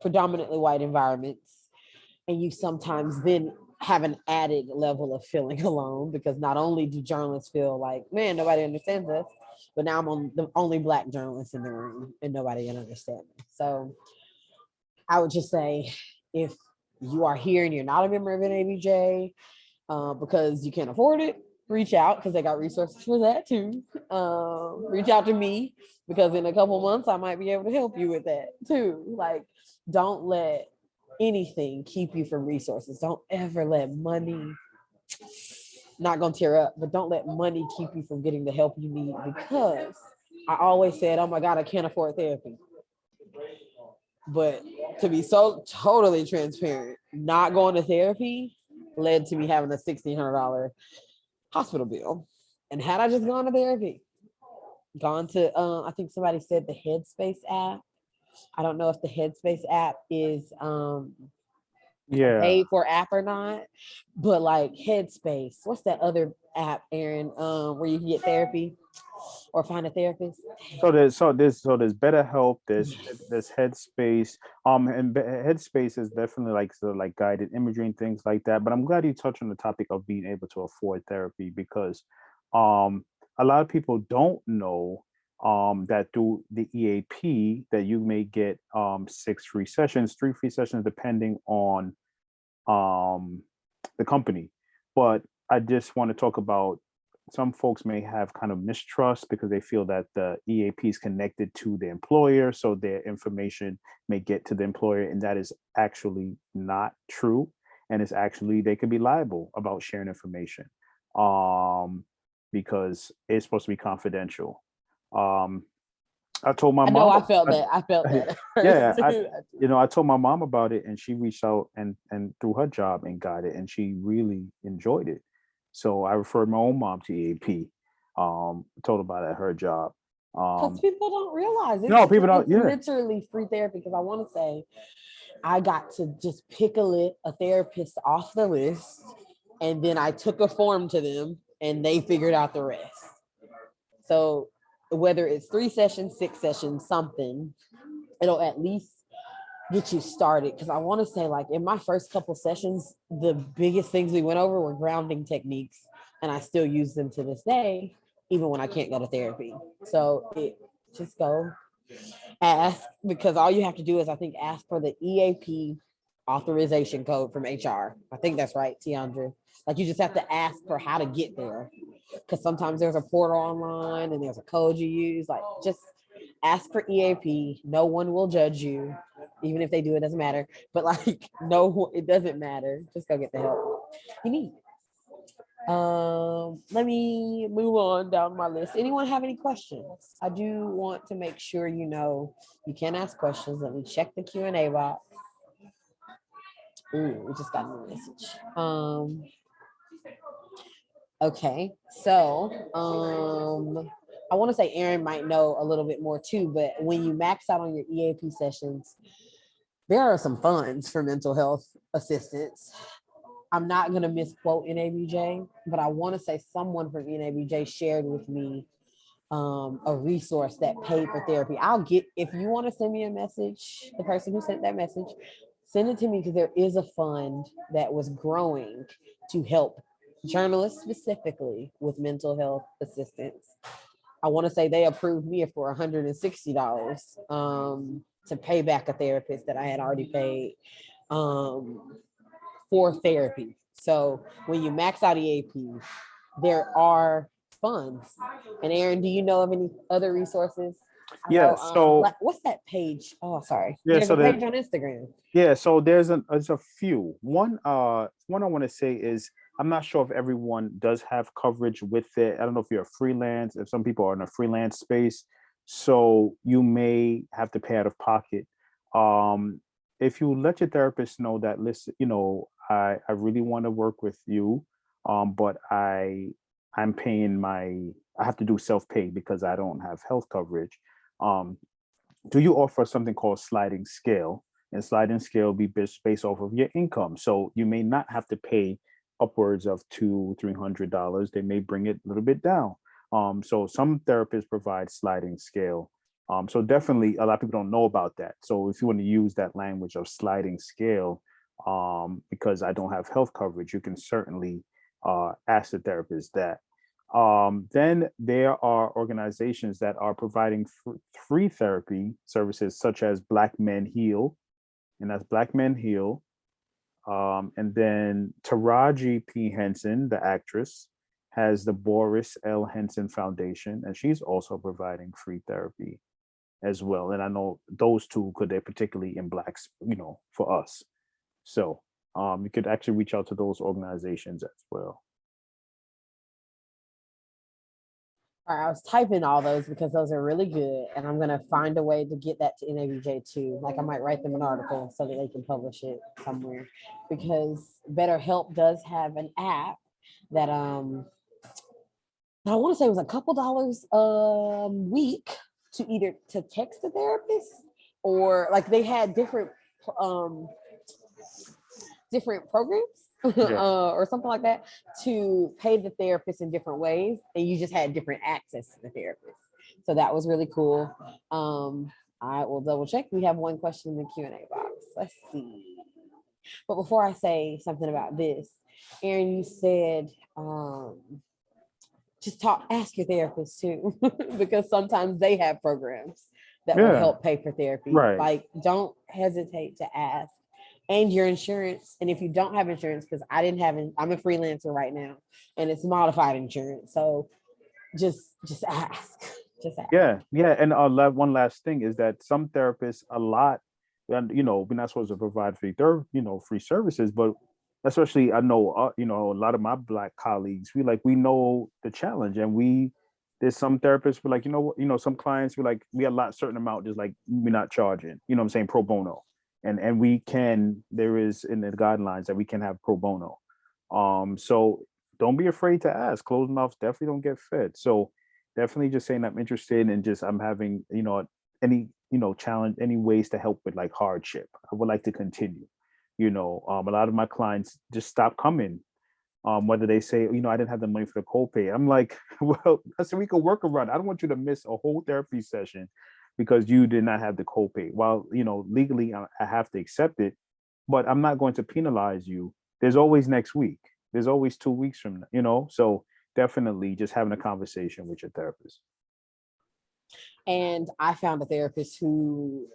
predominantly white environments, and you sometimes then have an added level of feeling alone because not only do journalists feel like, man, nobody understands us, but now I'm the only Black journalist in the room and nobody can understand me. So I would just say, if you are here and you're not a member of NABJ because you can't afford it, reach out because they got resources for that too. Reach out to me because in a couple months I might be able to help you with that too. Like, don't let anything keep you from resources. Don't ever let money, not gonna tear up, but don't let money keep you from getting the help you need, because I always said, oh my God, I can't afford therapy. But to be so totally transparent, not going to therapy led to me having a $1,600 hospital bill. And had I just gone to therapy, gone to, I think somebody said the Headspace app. I don't know if the Headspace app is paid for app or not, but like Headspace, what's that other app, Aaron, where you can get therapy or find a therapist? So there's BetterHelp, there's Yes. there's Headspace, and Headspace is definitely like sort of like guided imagery and things like that. But I'm glad you touched on the topic of being able to afford therapy because a lot of people don't know that through the EAP that you may get 6 free sessions, 3 free sessions depending on um the company. But I just want to talk about some folks may have kind of mistrust because they feel that the EAP is connected to the employer, so their information may get to the employer, and that is actually not true. And it's actually they could be liable about sharing information um, because it's supposed to be confidential. Um, I told my I know mom, I felt that. I felt that at yeah, first, too. I told my mom about it, and she reached out and through her job and got it, and she really enjoyed it. So I referred my own mom to EAP. Told her about it at her job. Because people don't realize No, people don't. it's Yeah, literally free therapy. Because I want to say I got to just pick a therapist off the list, and then I took a form to them, and they figured out the rest. So whether it's 3 sessions, 6 sessions, something, it'll at least get you started. Because I want to say, like in my first couple sessions, the biggest things we went over were grounding techniques, and I still use them to this day, even when I can't go to therapy. So it just go ask, because all you have to do is I think ask for the EAP authorization code from HR. I think that's right, Tiandra. Like you just have to ask for how to get there, because sometimes there's a portal online and there's a code you use. Like just ask for EAP. No one will judge you. Even if they do, it doesn't matter. But like, no, it doesn't matter. Just go get the help you need. Let me move on down my list. Anyone have any questions? I do want to make sure you can ask questions. Let me check the Q&A box. Ooh, we just got a new message. Okay, so I want to say Aaron might know a little bit more too, but when you max out on your EAP sessions, there are some funds for mental health assistance. I'm not going to misquote NABJ, but I want to say someone from NABJ shared with me a resource that paid for therapy. If you want to send me a message, the person who sent that message, send it to me, because there is a fund that was growing to help journalists specifically with mental health assistance. I want to say they approved me for $160 to pay back a therapist that I had already paid for therapy. So when you max out EAP, there are funds. And Aaron, do you know of any other resources? I yeah. know, So what's that page? Oh, sorry. yeah, There's so a that page on Instagram. yeah, so there's a few. One I want to say is I'm not sure if everyone does have coverage with it. I don't know if you're a freelance, if some people are in a freelance space, so you may have to pay out of pocket. Um, if you let your therapist know that, listen, I really want to work with you, but I'm paying I have to do self-pay because I don't have health coverage. Um, do you offer something called sliding scale? And sliding scale be based off of your income. So you may not have to pay upwards of $200-300. They may bring it a little bit down. So some therapists provide sliding scale. So definitely a lot of people don't know about that. So if you want to use that language of sliding scale, because I don't have health coverage, you can certainly ask the therapist that. Then there are organizations that are providing free therapy services, such as Black Men Heal, and that's Black Men Heal. And then Taraji P. Henson, the actress, has the Boris L. Henson Foundation, and she's also providing free therapy as well. And I know those two, could they particularly in Blacks, for us. So you could actually reach out to those organizations as well. All right, I was typing all those because those are really good, and I'm gonna find a way to get that to NABJ too. Like I might write them an article so that they can publish it somewhere. Because BetterHelp does have an app that I want to say it was a couple dollars a week to either to text a therapist, or like they had different programs or something like that, to pay the therapist in different ways, and you just had different access to the therapist. So that was really cool. I will double check. We have one question in the Q&A box. Let's see. But before I say something about this, Erin, you said just ask your therapist too, because sometimes they have programs that will Yeah, help pay for therapy. right. Like, don't hesitate to ask. And your insurance. And if you don't have insurance, because I'm a freelancer right now, and it's modified insurance. So just ask. Just ask. Yeah. And one last thing is that some therapists, a lot, and we're not supposed to provide free services, but especially I know, a lot of my Black colleagues, we know the challenge, and there's some therapists we're like, some clients we're like, we allot certain amount, just like we're not charging, what I'm saying, pro bono, and there is in the guidelines that we can have pro bono. So don't be afraid to ask. Closed mouths definitely don't get fed. So definitely just saying I'm interested, and just I'm having, any, challenge, any ways to help with like hardship. I would like to continue. A lot of my clients just stop coming. Whether they say, I didn't have the money for the copay. I'm like, well, I said we could work around. I don't want you to miss a whole therapy session because you did not have the copay. While, legally I have to accept it, but I'm not going to penalize you. There's always next week. There's always 2 weeks from now, so definitely just having a conversation with your therapist. And I found a therapist who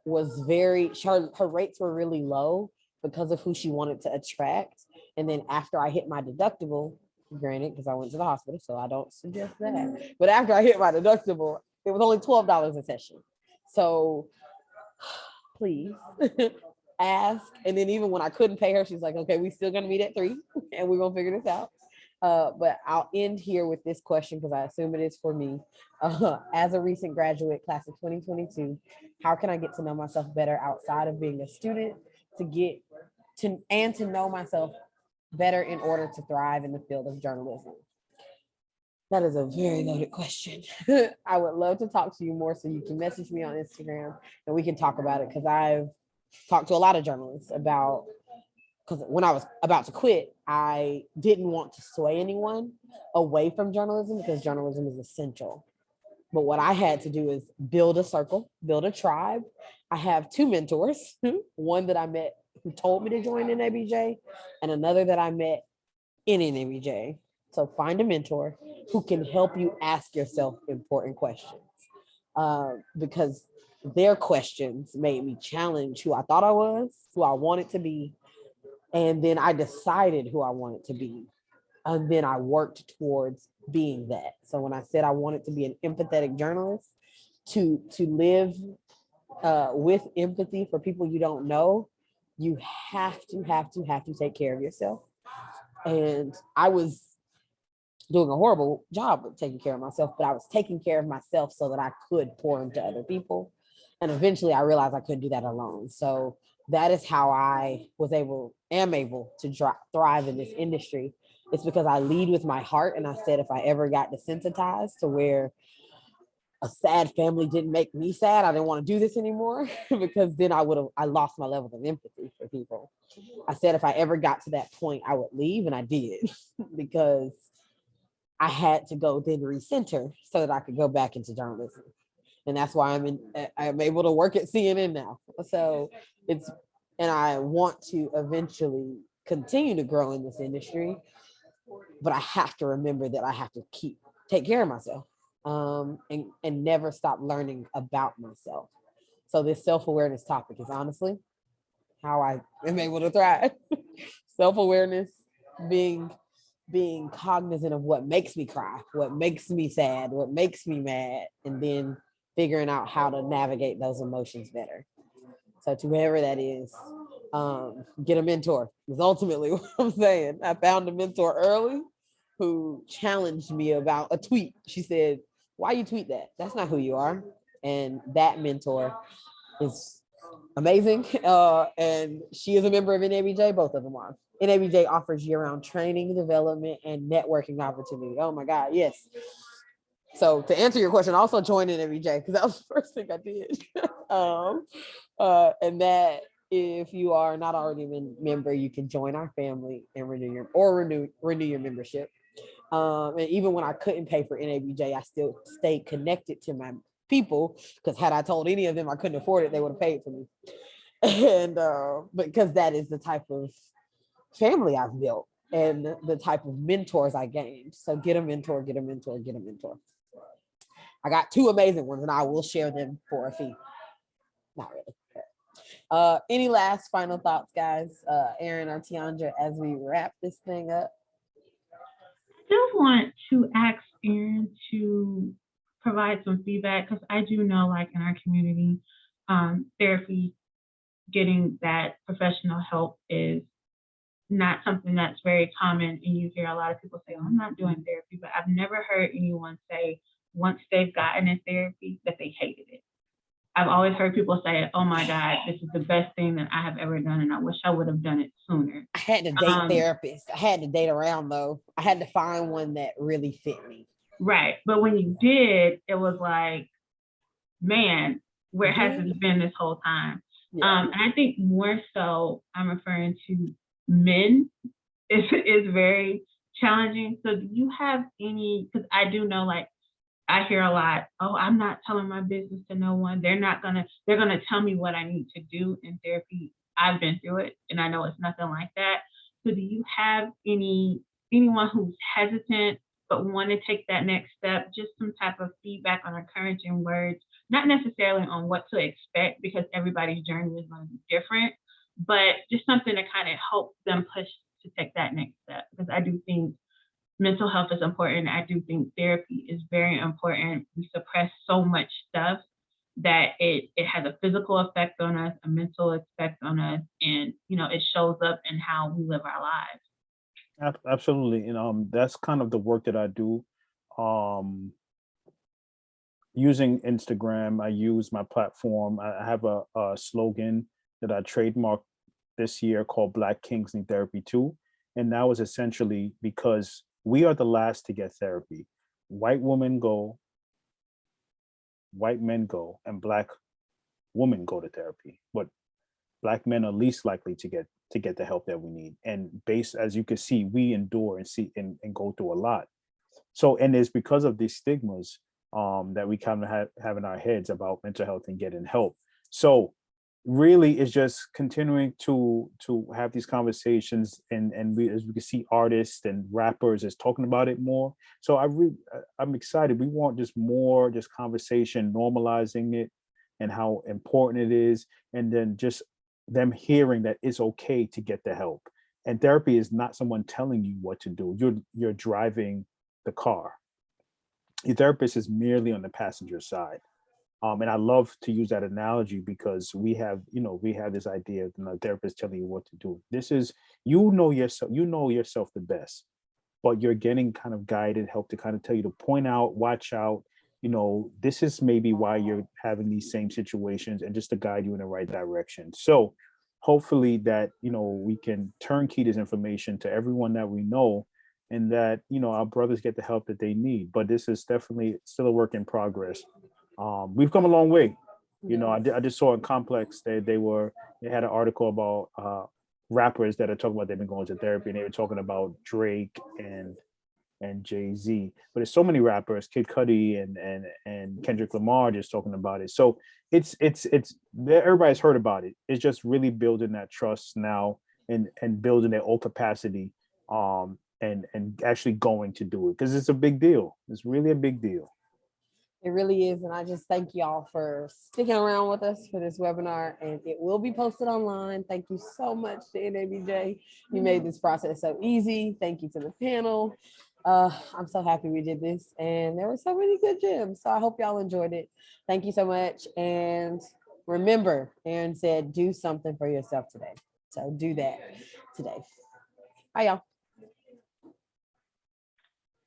was her rates were really low because of who she wanted to attract. And then after I hit my deductible, granted, because I went to the hospital, so I don't suggest that. But after I hit my deductible, it was only $12 a session. So please ask. And then even when I couldn't pay her, she's like, okay, we still gonna meet at 3 and we're gonna figure this out. But I'll end here with this question because I assume it is for me. As a recent graduate, class of 2022, how can I get to know myself better outside of being a student, to know myself better in order to thrive in the field of journalism? That is a very loaded question. I would love to talk to you more, so you can message me on Instagram and we can talk about it, because I've talked to a lot of journalists about, because when I was about to quit, I didn't want to sway anyone away from journalism because journalism is essential. But what I had to do is build a circle, build a tribe. I have 2 mentors, one that I met who told me to join NABJ, and another that I met in NABJ. So find a mentor who can help you ask yourself important questions, because their questions made me challenge who I thought I was, who I wanted to be. And then I decided who I wanted to be. And then I worked towards being that. So when I said I wanted to be an empathetic journalist, to live with empathy for people you don't know, you have to take care of yourself. And I was doing a horrible job of taking care of myself, but I was taking care of myself so that I could pour into other people. And eventually I realized I couldn't do that alone. So that is how I am able to thrive in this industry. It's because I lead with my heart. And I said, if I ever got desensitized to where a sad family didn't make me sad, I didn't want to do this anymore, because then I lost my level of empathy for people. I said, if I ever got to that point, I would leave, and I did, because I had to go then recenter so that I could go back into journalism. And that's why I'm able to work at CNN now. So and I want to eventually continue to grow in this industry, but I have to remember that I have to take care of myself, and never stop learning about myself. So this self-awareness topic is honestly how I am able to thrive. Self-awareness, being cognizant of what makes me cry, what makes me sad, what makes me mad, and then figuring out how to navigate those emotions better. So to whoever that is, get a mentor, is ultimately what I'm saying. I found a mentor early who challenged me about a tweet. She said, why you tweet that? That's not who you are. And that mentor is amazing. And she is a member of NABJ. Both of them are. NABJ offers year-round training, development, and networking opportunity. Oh my God, yes. So to answer your question, also join NABJ, because that was the first thing I did. And that if you are not already a member, you can join our family and renew your membership. And even when I couldn't pay for NABJ, I still stayed connected to my people, because had I told any of them I couldn't afford it, they would have paid for me. And because that is the type of family I've built and the type of mentors I gained. So get a mentor, get a mentor, get a mentor. I got 2 amazing ones, and I will share them for a fee. Not really. Any last final thoughts, guys? Aaron or Tiandra, as we wrap this thing up? I do want to ask Aaron to provide some feedback, because I do know, like in our community, therapy, getting that professional help is not something that's very common. And you hear a lot of people say, oh, I'm not doing therapy, but I've never heard anyone say once they've gotten in therapy that they hated it. I've always heard people say, oh my God, this is the best thing that I have ever done, and I wish I would have done it sooner. I had to date therapists. I had to date around, though. I had to find one that really fit me. Right. But when you did, it was like, man, where has it been this whole time? Yeah. And I think more so I'm referring to men is very challenging. So do you have any, because I do know, like, I hear a lot, oh, I'm not telling my business to no one. They're gonna tell me what I need to do in therapy. I've been through it, and I know it's nothing like that. So do you have anyone who's hesitant but want to take that next step? Just some type of feedback on encouraging words, not necessarily on what to expect, because everybody's journey is going to be different, but just something to kind of help them push to take that next step. Because I do think mental health is important. I do think therapy is very important. We suppress so much stuff that it has a physical effect on us, a mental effect on us, and it shows up in how we live our lives. Absolutely. That's kind of the work that I do. Using Instagram, I use my platform. I have a slogan that I trademarked this year called Black Kings Need Therapy Too. And that was essentially because we are the last to get therapy. White women go, white men go, and Black women go to therapy. But Black men are least likely to get the help that we need. And as you can see, we endure and see and go through a lot. So, and it's because of these stigmas that we kind of have in our heads about mental health and getting help. So really it's just continuing to have these conversations, and as we can see, artists and rappers is talking about it more. So I'm excited. We want just more conversation, normalizing it and how important it is, and then just them hearing that it's okay to get the help. And therapy is not someone telling you what to do. You're driving the car. Your therapist is merely on the passenger side. And I love to use that analogy because we have this idea of the therapist telling you what to do. This is, yourself the best, but you're getting kind of guided, help to kind of tell you to point out, watch out, this is maybe why you're having these same situations, and just to guide you in the right direction. So hopefully that, we can turnkey this information to everyone that we know, and that, our brothers get the help that they need. But this is definitely still a work in progress. We've come a long way. I just saw in Complex that they had an article about rappers that are talking about they've been going to therapy, and they were talking about Drake and Jay-Z. But there's so many rappers, Kid Cudi and Kendrick Lamar, just talking about it. So it's everybody's heard about it. It's just really building that trust now, and building their own capacity, and actually going to do it, because it's a big deal. It's really a big deal. It really is. And I just thank y'all for sticking around with us for this webinar, and it will be posted online. Thank you so much to NABJ. You made this process so easy. Thank you to the panel. I'm so happy we did this, and there were so many good gems. So I hope y'all enjoyed it. Thank you so much. And remember, Aaron said, do something for yourself today. So do that today. Bye, y'all.